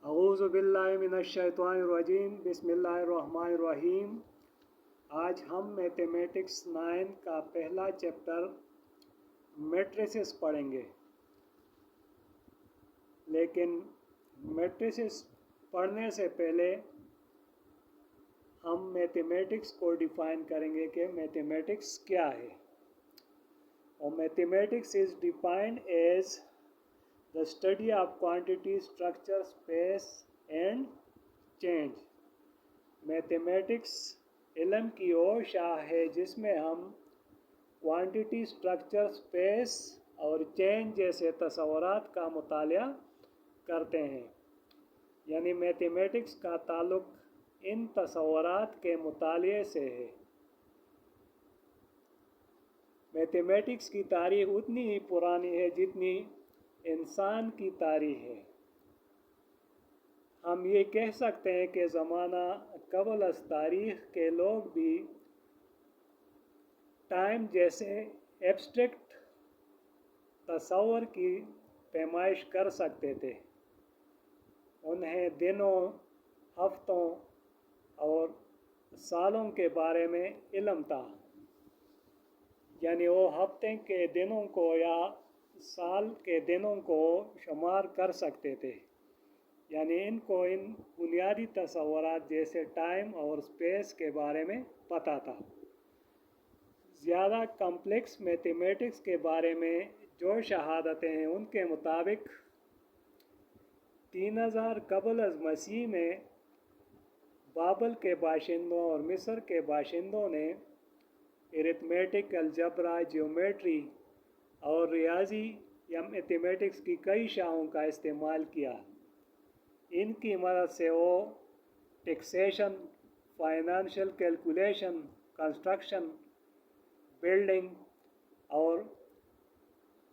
अऊज़ु बिल्लाहि मिनश्शैतानिर्रजीम बिस्मिल्लाहिर्रहमानिर्रहीम। आज हम मैथमेटिक्स 9 का पहला चैप्टर मैट्रिसेस पढ़ेंगे। लेकिन मैट्रिसेस पढ़ने से पहले हम मैथमेटिक्स को डिफ़ाइन करेंगे कि मैथमेटिक्स क्या है। और mathematics is defined as the study of quantity, structure, space and change। Mathematics इल्म की वो शाख है जिसमें हम क्वांटिटी, स्ट्रक्चर, स्पेस और चेंज जैसे तस्वुरात का मुतालिया करते हैं। यानी मैथमेटिक्स का ताल्लुक इन तस्वुरात के मुतालिए से है। मैथमेटिक्स की तारीख़ उतनी ही पुरानी है जितनी इंसान की तारीख़ है। हम ये कह सकते हैं कि ज़माना कबल अज़ तारीख़ के लोग भी टाइम जैसे एब्स्ट्रैक्ट तस्वर की पैमाइश कर सकते थे। उन्हें दिनों, हफ्तों और सालों के बारे में इल्म था। यानी वो हफ्ते के दिनों को या साल के दिनों को शुमार कर सकते थे। यानी इनको इन बुनियादी तस्वुरात जैसे टाइम और स्पेस के बारे में पता था। ज़्यादा कम्प्लेक्स मैथमेटिक्स के बारे में जो शहादतें हैं उनके मुताबिक 3000 कबल अज़ मसीह में बाबल के बाशिंदों और मिस्र के बाशिंदों ने अरिथमेटिक, अलजबरा, जियोमेट्री और रियाजी या मैथमेटिक्स की कई शाखों का इस्तेमाल किया। इनकी मदद से वो taxation, financial calculation, construction, building और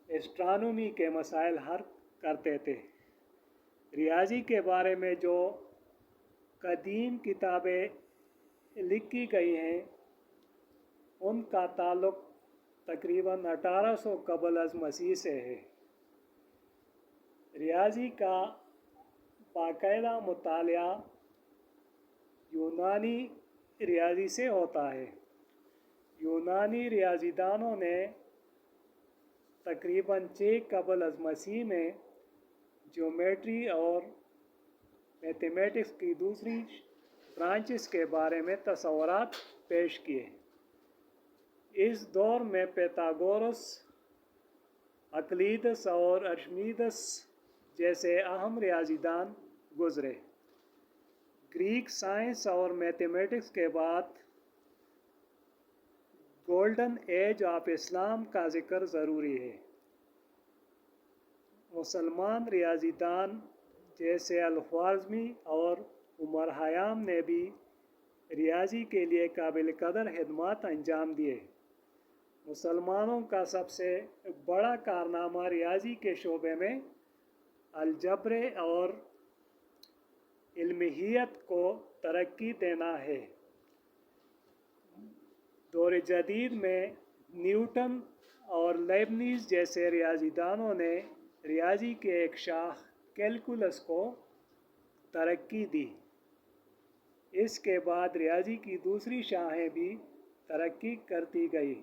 एस्ट्रोनॉमी के मसाइल हल करते थे। रियाजी के बारे में जो कदीम किताबें लिखी गई हैं उनका ताल्लुक़ तकरीबन 1800 कबल अज़ मसीह से है। रियाजी का बाकायदा मुतालिया यूनानी रियाजी से होता है। यूनानी रियाजीदानों ने तकरीबन 6 कबल अज़ मसीह में ज्योमेट्री और मैथमेटिक्स की दूसरी ब्रांचेस के बारे में तस्वुरात पेश किए। इस दौर में पैथागोरस, अक्लीदस और अर्शिमीदस जैसे अहम रियाजीदान गुज़रे। ग्रीक साइंस और मैथमेटिक्स के बाद गोल्डन एज ऑफ इस्लाम का ज़िक्र ज़रूरी है। मुसलमान रियाजीदान जैसे अल-ख्वारिज़मी और उमर ख़याम ने भी रियाजी के लिए काबिल कदर खिदमात अंजाम दिए। मुसलमानों का सबसे बड़ा कारनामा रियाजी के शोबे में अलजब्र और इल्मियत को तरक्की देना है। दौर जदीद में न्यूटन और लेबनीज़ जैसे रियाजीदानों ने रियाजी के एक शाख कैलकुलस को तरक्की दी। इसके बाद रियाजी की दूसरी शाखें भी तरक्की करती गई।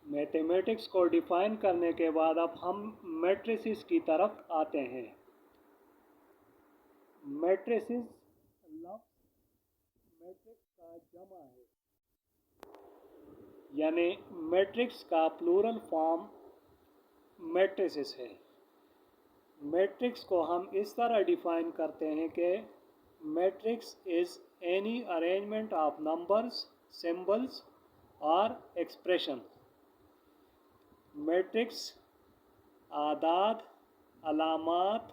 मैथमेटिक्स को डिफ़ाइन करने के बाद अब हम मैट्रिसेस की तरफ आते हैं। मैट्रिसेस लफ्ज़ मैट्रिक्स का जमा है। यानी मैट्रिक्स का प्लूरल फॉर्म मैट्रिसेस है। मैट्रिक्स को हम इस तरह डिफ़ाइन करते हैं कि matrix is any arrangement of numbers, symbols और एक्सप्रेशन। मैट्रिक्स आदाद, अलामात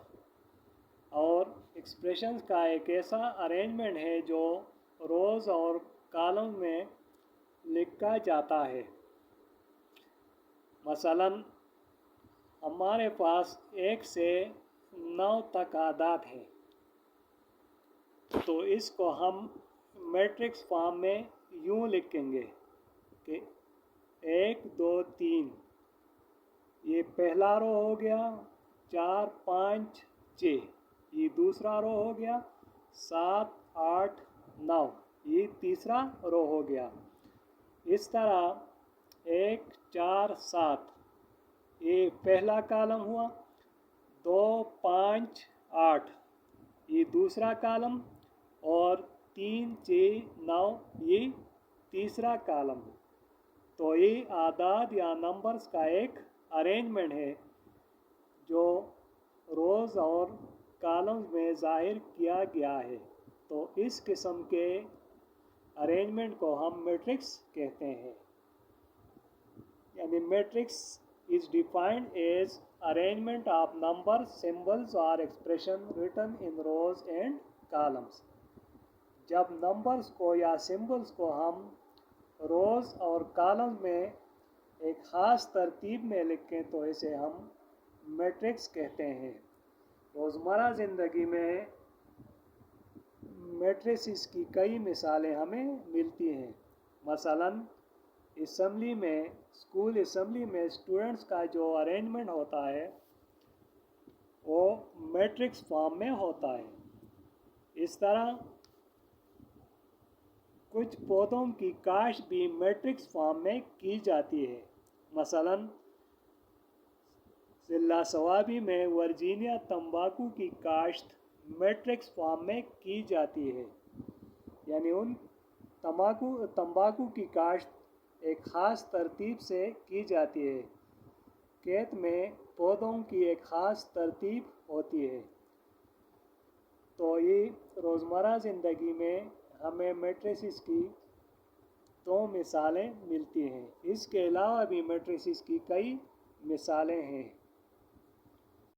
और एक्सप्रेशंस का एक ऐसा अरेंजमेंट है जो रोज़ और कॉलम में लिखा जाता है। मसलन हमारे पास 1 से 9 तक आदाद हैं, तो इसको हम मैट्रिक्स फॉर्म में यूँ लिखेंगे कि 1 2 3 ये पहला रो हो गया 4 5 6, ये दूसरा रो हो गया 7 8 9, ये तीसरा रो हो गया। इस तरह 1 4 7 ये पहला कॉलम हुआ, 2 5 8 ये दूसरा कॉलम, और 3 6 9 ये तीसरा कॉलम। तो ये आदाद या नंबर्स का एक अरेंजमेंट है जो रोज़ और कॉलम्स में ज़ाहिर किया गया है। तो इस किस्म के अरेंजमेंट को हम मैट्रिक्स कहते हैं। यानी matrix is defined as arrangement of numbers, symbols or expression written in rows and columns। जब नंबर्स को या सिंबल्स को हम रोज़ और कॉलम्स में एक ख़ास तरतीब में लिखें तो इसे हम मैट्रिक्स कहते हैं। रोज़मर्रा ज़िंदगी में मैट्रिसेस की कई मिसालें हमें मिलती हैं। मसलन असेंबली में, स्कूल असेंबली में स्टूडेंट्स का जो अरेंजमेंट होता है वो मैट्रिक्स फॉर्म में होता है। इस तरह कुछ पौधों की काश्त भी मैट्रिक्स फॉर्म में की जाती है। मसलन ज़िला सवाबी में वर्जीनिया तंबाकू की काश्त मैट्रिक्स फॉर्म में की जाती है। यानी उन तंबाकू की काश्त एक ख़ास तरतीब से की जाती है। खेत में पौधों की एक ख़ास तरतीब होती है। तो ये रोज़मर्रा ज़िंदगी में हमें मैट्रिसेस की 2 मिसालें मिलती हैं। इसके अलावा भी मैट्रिसेस की कई मिसालें हैं।